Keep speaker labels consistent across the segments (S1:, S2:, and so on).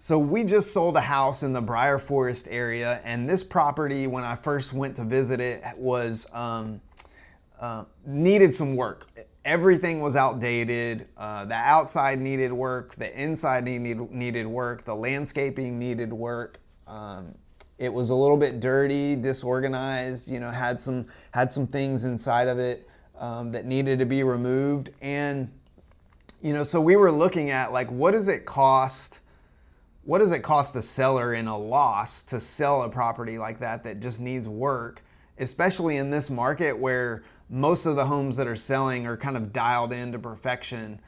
S1: So we just sold a house in the Briar Forest area, and this property, when I first went to visit it, was needed some work. Everything was outdated. The outside needed work. The inside needed work. The landscaping needed work. It was a little bit dirty, disorganized. You know, had some things inside of it that needed to be removed. And you know, so we were looking at, like, what does it cost? What does it cost the seller in a loss to sell a property like that just needs work, especially in this market where most of the homes that are selling are kind of dialed into perfection,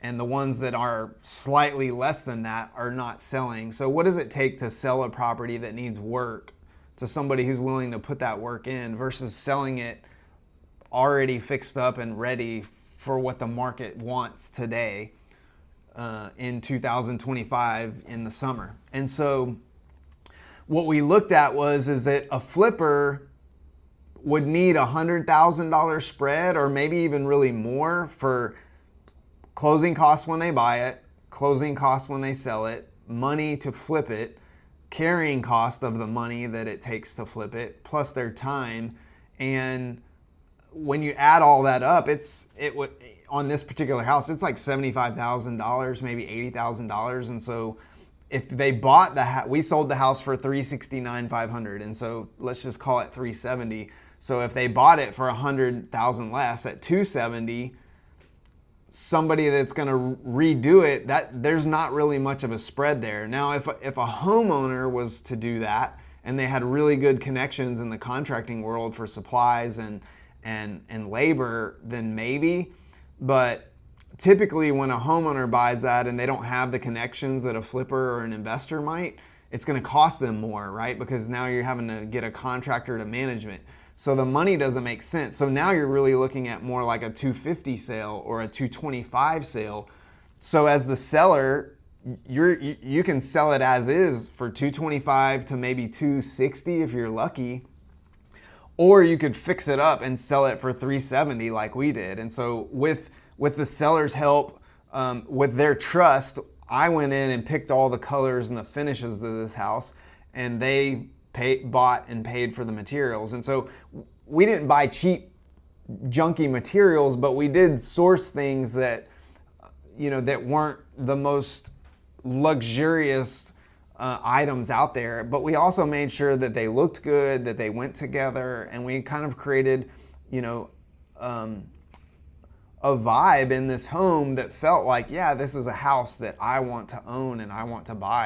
S1: and the ones that are slightly less than that are not selling. So what does it take to sell a property that needs work to somebody who's willing to put that work in versus selling it already fixed up and ready for what the market wants today in 2025 in the summer? And so what we looked at is that a flipper would need $100,000 spread, or maybe even really more, for closing costs when they buy it, closing costs when they sell it, money to flip it, carrying cost of the money that it takes to flip it, plus their time. And when you add all that up, on this particular house, it's like $75,000, maybe $80,000. And so if they bought we sold the house for $369,500, and so let's just call it $370,000. So if they bought it for $100,000 less at $270,000, somebody that's going to redo it, there's not really much of a spread there. Now, if a homeowner was to do that and they had really good connections in the contracting world for supplies and labor, then maybe. But typically when a homeowner buys that and they don't have the connections that a flipper or an investor might, it's going to cost them more, right? Because now you're having to get a contractor to management. So the money doesn't make sense. So now you're really looking at more like a $250,000 sale or a $225,000 sale. So as the seller, you can sell it as is for $225,000 to maybe $260,000 if you're lucky. Or you could fix it up and sell it for $370,000 like we did. And so with the seller's help, with their trust, I went in and picked all the colors and the finishes of this house, and they bought and paid for the materials. And so we didn't buy cheap, junky materials, but we did source things that, you know, that weren't the most luxurious items out there, but we also made sure that they looked good, that they went together, and we kind of created, you know, a vibe in this home that felt like, yeah, this is a house that I want to own and I want to buy.